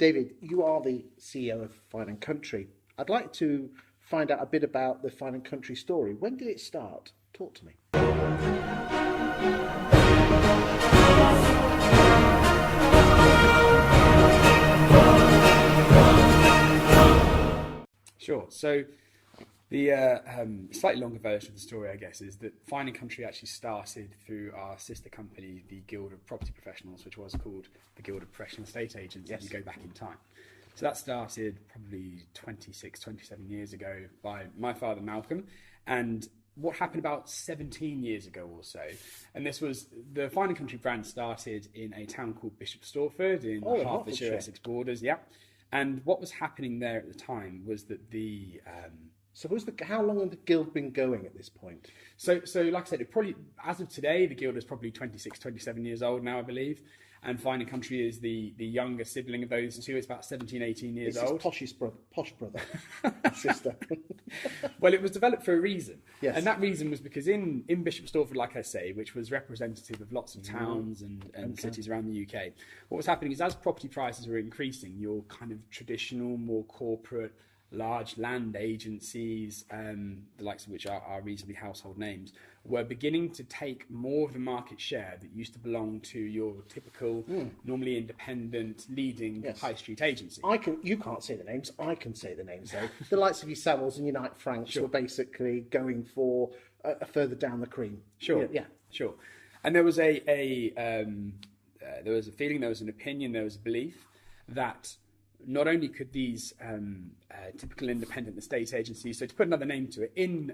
David, you are the CEO of Fine & Country. I'd like to find out a bit about the Fine & Country story. When did it start? Talk to me. Sure. So the slightly longer version of the story, I guess, is that Fine & Country actually started through our sister company, the Guild of Property Professionals, which was called the Guild of Professional Estate Agents, if you go back in time. So that started probably 26, 27 years ago by my father, Malcolm. And what happened about 17 years ago or so, and this was, the Fine & Country brand started in a town called Bishop Stortford in the Hertfordshire, Essex borders, And what was happening there at the time was that the... how long had the Guild been going at this point? So like I said, it probably, as of today, the Guild is probably 26, 27 years old now, I believe. And Fine & Country is the younger sibling of those two. It's about 17, 18 years old. Posh brother, sister. Well, it was developed for a reason. Yes. And that reason was because in Bishop Stortford, like I say, which was representative of lots of towns and cities around the UK, what was happening is as property prices were increasing, your kind of traditional, more corporate, large land agencies, the likes of which are reasonably household names, were beginning to take more of the market share that used to belong to your typical, normally independent, leading high street agency. You can't say the names. I can say the names though. The likes of your Savs and your Franks were basically going for a further down the cream. Sure. Yeah. Sure. And there was there was a feeling, there was an opinion, there was a belief that not only could these typical independent estate agencies, so to put another name to it, in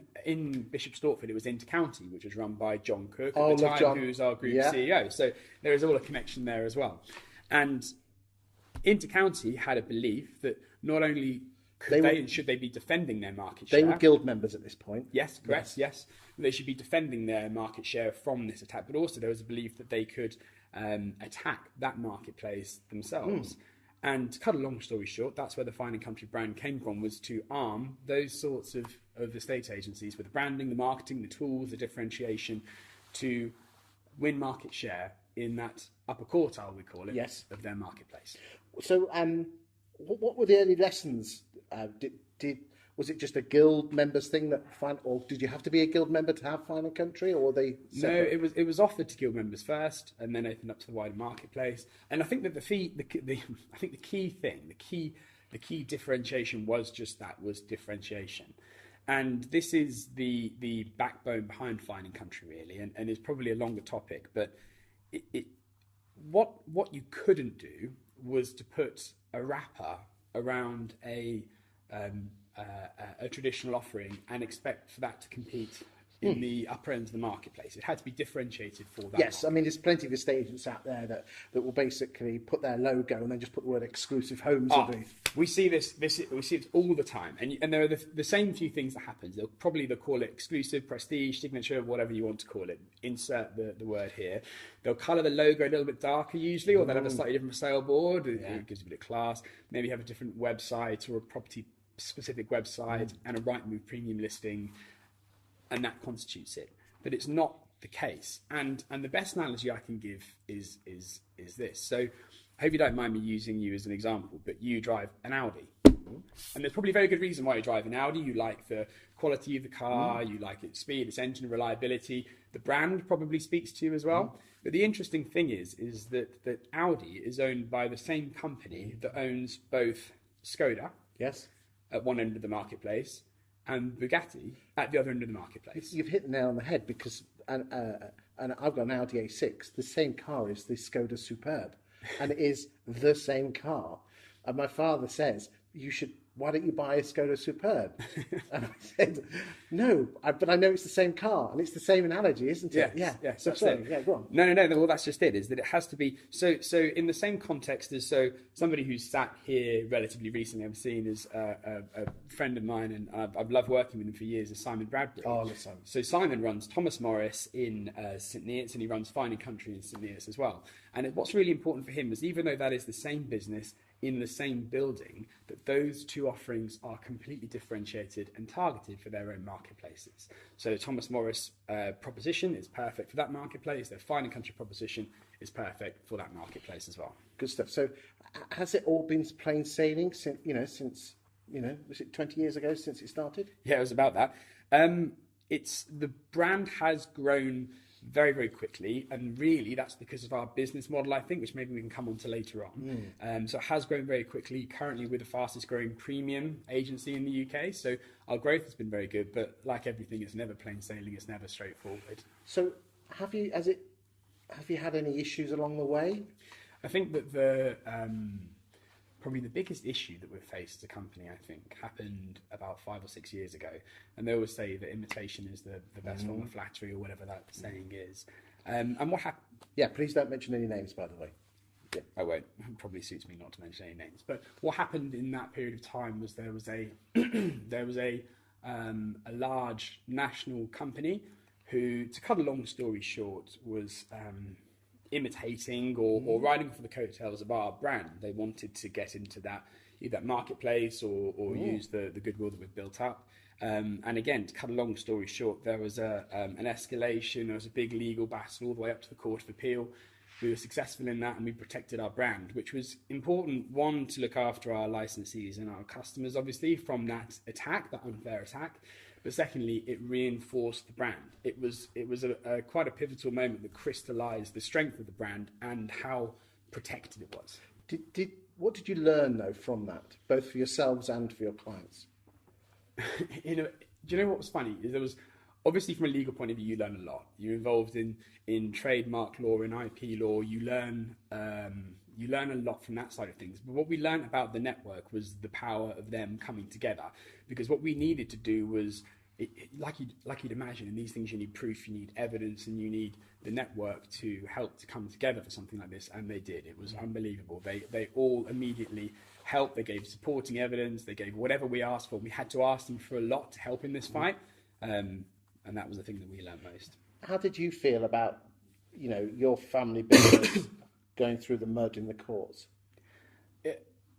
Bishop Stortford, it was Intercounty, which was run by John Cook at the time, who's our group CEO. So there is all a connection there as well. And Intercounty had a belief that not only should they be defending their market share. They were Guild members at this point. Yes, correct, yes. They should be defending their market share from this attack, but also there was a belief that they could attack that marketplace themselves. And to cut a long story short, that's where the Fine & Country brand came from, was to arm those sorts of estate agencies with the branding, the marketing, the tools, the differentiation to win market share in that upper quartile, we call it, of their marketplace. So what were the early lessons? Was it just a Guild members thing or did you have to be a Guild member to have Fine & Country, or were they separate? No, it was offered to Guild members first, and then opened up to the wider marketplace. And I think that the key differentiation was just that, was differentiation. And this is the backbone behind Fine & Country, really, and it's probably a longer topic. But what you couldn't do was to put a wrapper around a traditional offering and expect for that to compete in the upper end of the marketplace. It had to be differentiated for that. Yes, market. I mean, there's plenty of estate agents out there that will basically put their logo and then just put the word exclusive homes underneath. We see this we see it all the time, and there are the same few things that happen. They'll call it exclusive, prestige, signature, whatever you want to call it. Insert the word here. They'll colour the logo a little bit darker usually, or they'll have a slightly different sale board. It gives a bit of class. Maybe have a different website or a property specific website and a Rightmove premium listing, and that constitutes it. But it's not the case. And the best analogy I can give is this. So I hope you don't mind me using you as an example, but you drive an Audi. And there's probably a very good reason why you drive an Audi. You like the quality of the car, you like its speed, its engine reliability. The brand probably speaks to you as well. But the interesting thing is that Audi is owned by the same company that owns both Skoda at one end of the marketplace and Bugatti at the other end of the marketplace. You've hit the nail on the head, because and I've got an Audi A6. The same car is the Skoda Superb, and it is the same car. And my father says, why don't you buy a Skoda Superb? And I said, no, but I know it's the same car, and it's the same analogy, isn't it? Yeah. So sorry, go on. No. Well, that's just it. Is that it has to be so in the same context as somebody who's sat here relatively recently. I've seen as a friend of mine, and I've loved working with him for years. Is Simon Bradbury. Oh, listen. So Simon runs Thomas Morris in St Neots, and he runs Fine & Country in St Neots as well. And what's really important for him is, even though that is the same business in the same building, that those two offerings are completely differentiated and targeted for their own marketplaces. So the Thomas Morris proposition is perfect for that marketplace. Their Fine & Country proposition is perfect for that marketplace as well. Good stuff. So, has it all been plain sailing since was it 20 years ago since it started? Yeah, it was about that. It's the brand has grown very, very quickly, and really that's because of our business model, I think, which maybe we can come on to later on. So it has grown very quickly. Currently, we're the fastest growing premium agency in the UK. So our growth has been very good, but like everything, it's never plain sailing. It's never straightforward. So have you had any issues along the way? I think that probably the biggest issue that we've faced as a company, I think, happened about 5 or 6 years ago. And they always say that imitation is the best form of flattery, or whatever that saying is. And what happened? Yeah, please don't mention any names, by the way. Yeah. I won't. It probably suits me not to mention any names. But what happened in that period of time was there was a large national company who, to cut a long story short, was imitating or riding for the coattails of our brand. They wanted to get into that either that marketplace or use the goodwill that we've built up. And again, to cut a long story short, there was an escalation. There was a big legal battle all the way up to the Court of Appeal. We were successful in that, and we protected our brand, which was important, one, to look after our licensees and our customers, obviously, from that attack, that unfair attack. But secondly, it reinforced the brand. It was a quite a pivotal moment that crystallized the strength of the brand and how protected it was. What did you learn, though, from that, both for yourselves and for your clients? Do you know what was funny? Is there was, obviously, from a legal point of view, you learn a lot. You're involved in trademark law, in IP law. You learn a lot from that side of things. But what we learned about the network was the power of them coming together. Because what we needed to do was, like you'd imagine, in these things you need proof, you need evidence, and you need the network to help to come together for something like this. And they did. It was unbelievable. They all immediately helped. They gave supporting evidence. They gave whatever we asked for. We had to ask them for a lot to help in this fight. And that was the thing that we learned most. How did you feel about, your family business going through the mud in the courts?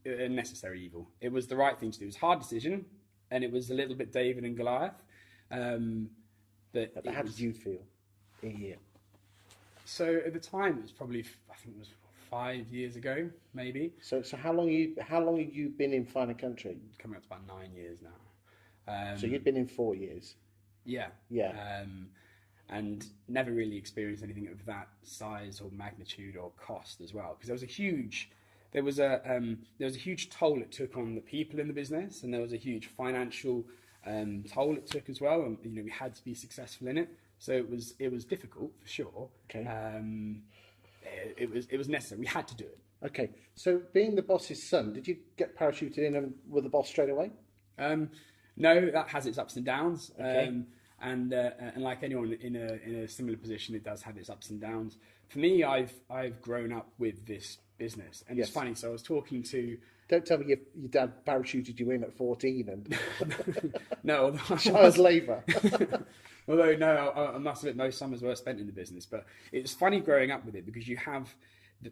A necessary evil. It was the right thing to do. It was a hard decision, and it was a little bit David and Goliath. But how did you feel in here? So at the time, it was probably, I think it was 5 years ago, maybe. So how long have you been in Fine & Country? Coming up to about 9 years now. So you'd been in 4 years. Yeah. And never really experienced anything of that size or magnitude or cost as well, because there was a huge toll it took on the people in the business, and there was a huge financial toll it took as well, and we had to be successful in it. So it was difficult for sure. Okay. It was necessary. We had to do it. Okay. So being the boss's son, did you get parachuted in and were the boss straight away? No, that has its ups and downs. Okay. And like anyone in a similar position, it does have its ups and downs. For me, I've grown up with this business, and It's funny. So I was talking to. Don't tell me your dad parachuted you in at 14 and. No, child labour. Although no, I must admit most summers were spent in the business, but it's funny growing up with it, because you have,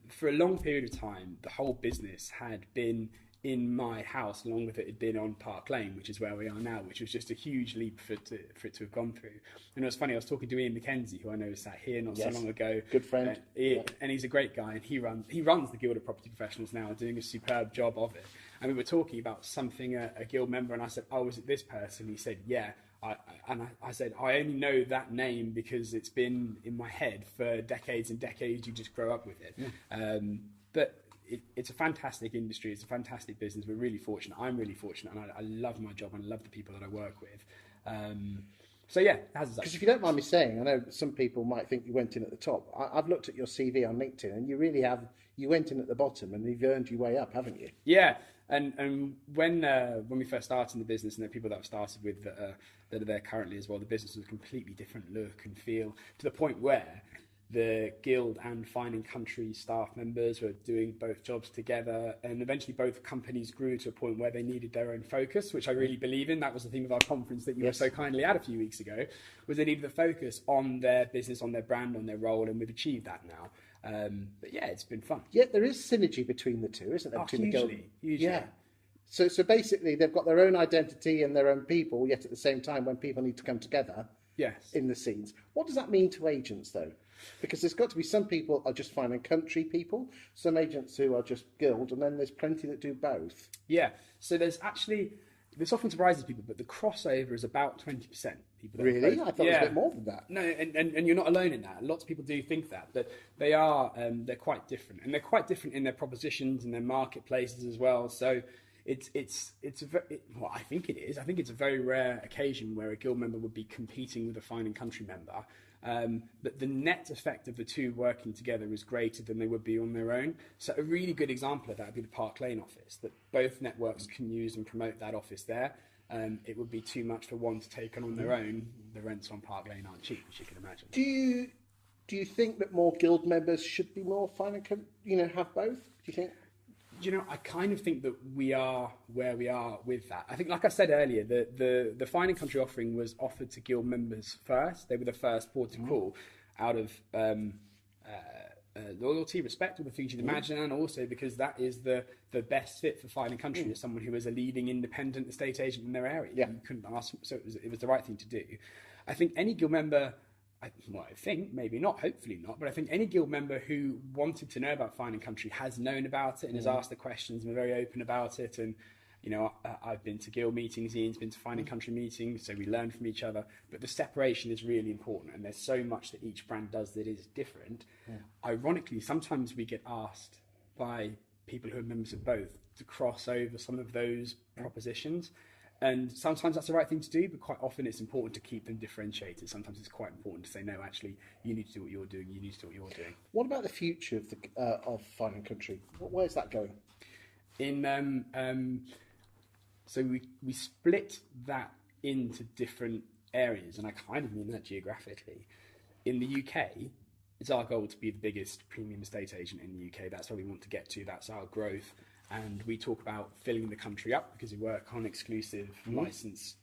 for a long period of time, the whole business had been in my house, along with it had been on Park Lane, which is where we are now, which was just a huge leap for it to have gone through. And it was funny, I was talking to Ian McKenzie, who I know sat here not so long ago. Good friend. And he's a great guy, and he runs the Guild of Property Professionals now, doing a superb job of it. And we were talking about something a guild member, and I said, "Oh, is it this person?" He said, "Yeah." I said, "I only know that name because it's been in my head for decades and decades. You just grow up with it." Yeah. But it's a fantastic industry. It's a fantastic business. We're really fortunate. I'm really fortunate, and I love my job, and I love the people that I work with. So yeah, it has. Because if you don't mind me saying, I know some people might think you went in at the top. I've looked at your CV on LinkedIn, and you really have. You went in at the bottom, and you've earned your way up, haven't you? Yeah. And when we first started in the business, and the people that I've started with that are there currently as well, the business was a completely different look and feel, to the point where the Guild and Fine & Country staff members were doing both jobs together, and eventually both companies grew to a point where they needed their own focus, which I really believe in. That was the theme of our conference that you were so kindly at a few weeks ago, was they needed the focus on their business, on their brand, on their role, and we've achieved that now. But yeah, it's been fun. Yeah, there is synergy between the two, isn't there? Between hugely, the Guild. hugely. Yeah. So basically, they've got their own identity and their own people, yet at the same time, when people need to come together, in the scenes. What does that mean to agents, though? Because there's got to be some people are just fine and country people, some agents who are just guild, and then there's plenty that do both. Yeah, so there's actually, this often surprises people, but the crossover is about 20%. People that Really? I thought it was a bit more than that. No, and you're not alone in that. Lots of people do think that, but they are, they're quite different. And they're quite different in their propositions and their marketplaces as well. So well, I think it is. I think it's a very rare occasion where a guild member would be competing with a fine and country member. But the net effect of the two working together is greater than they would be on their own. So a really good example of that would be the Park Lane office, that both networks can use and promote that office there. It would be too much for one to take on their own. The rents on Park Lane aren't cheap, as you can imagine. Do you think that more guild members should be more fine and have both? Do you think? I kind of think that we are where we are with that. I think, like I said earlier, the fine and country offering was offered to guild members first. They were the first port of call out of loyalty, respect, all the things you'd imagine, and also because that is the best fit for fine and country as someone who is a leading independent estate agent in their area. Yeah. You couldn't ask, so it was the right thing to do. I think any guild member, maybe not, hopefully not, but I think any guild member who wanted to know about fine and country has known about it and has asked the questions and been very open about it. And, I've been to guild meetings, Ian's been to fine and country meetings, so we learn from each other. But the separation is really important, and there's so much that each brand does that is different. Yeah. Ironically, sometimes we get asked by people who are members of both to cross over some of those propositions. And sometimes that's the right thing to do, but quite often it's important to keep them differentiated. Sometimes it's quite important to say, no, actually, you need to do what you're doing. You need to do what you're doing. What about the future of fine and country? Where's that going? So we split that into different areas, and I kind of mean that geographically. In the UK, it's our goal to be the biggest premium estate agent in the UK. That's where we want to get to. That's our growth. And we talk about filling the country up because we work on exclusive licensed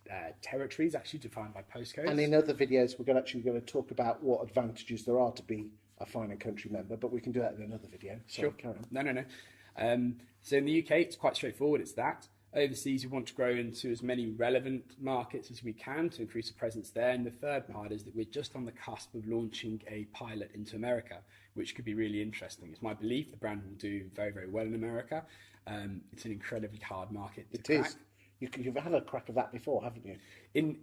territories, actually defined by postcodes. And in other videos, we're going to talk about what advantages there are to be a fine and country member, but we can do that in another video. Sorry, sure. Carry on. No. So in the UK, it's quite straightforward. It's that. Overseas, we want to grow into as many relevant markets as we can to increase the presence there. And the third part is that we're just on the cusp of launching a pilot into America, which could be really interesting. It's my belief the brand will do very, very well in America. It's an incredibly hard market to crack. You've had a crack of that before, haven't you?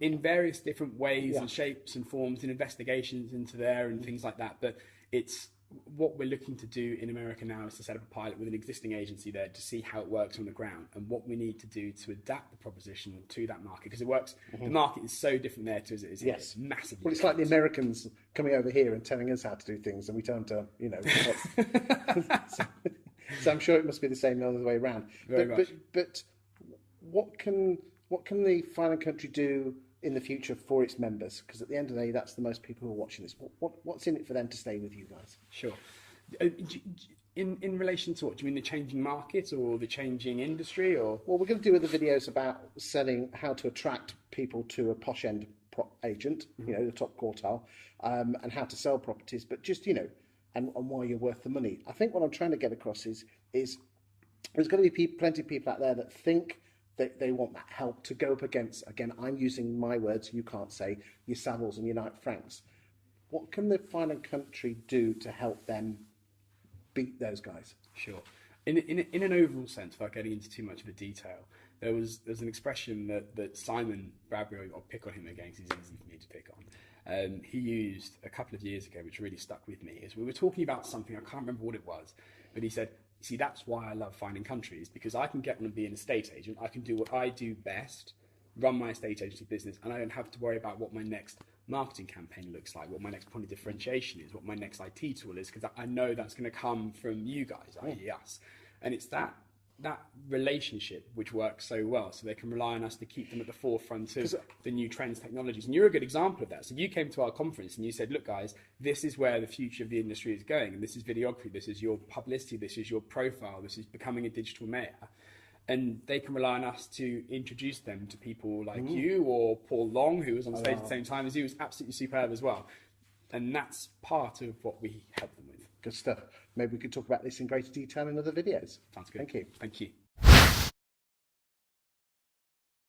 In various different ways and shapes and forms, and investigations into there and things like that. But it's what we're looking to do in America now is to set up a pilot with an existing agency there to see how it works on the ground and what we need to do to adapt the proposition to that market, because it works. The market is so different there to as it is here. It's massively. Well, it's like the Americans coming over here and telling us how to do things, and we tell them to, so I'm sure it must be the same the other way around. But what can the fine and country do in the future for its members? Because at the end of the day, that's the most people who are watching this. What's in it for them to stay with you guys? Sure. In relation to what? Do you mean the changing market or the changing industry? Or well, we're going to do other videos about selling, how to attract people to a posh end agent, the top quartile, and how to sell properties. But just and why you're worth the money. I think what I'm trying to get across is there's going to be plenty of people out there that think they want that help to go up against, again, I'm using my words, you can't say, your Savs and your Franks. What can the fine and country do to help them beat those guys? Sure. In an overall sense, without getting into too much of the detail, there's an expression that Simon Bradbury, I'll pick on him again because he's easy for me to pick on. He used a couple of years ago, which really stuck with me, is we were talking about something, I can't remember what it was, but he said, see, that's why I love finding countries, because I can get on and be an estate agent. I can do what I do best, run my estate agency business, and I don't have to worry about what my next marketing campaign looks like, what my next point of differentiation is, what my next IT tool is, because I know that's going to come from you guys, i.e. us. And it's that relationship which works so well, so they can rely on us to keep them at the forefront of the new trends, technologies. And you're a good example of that. So you came to our conference and you said, look guys, this is where the future of the industry is going, and this is videography, this is your publicity, this is your profile, this is becoming a digital mayor. And they can rely on us to introduce them to people like you, or Paul Long, who was on stage at the same time as you, was absolutely superb as well. And that's part of what we help them with. Good stuff. Maybe we could talk about this in greater detail in other videos. Sounds good. Thank you. Thank you.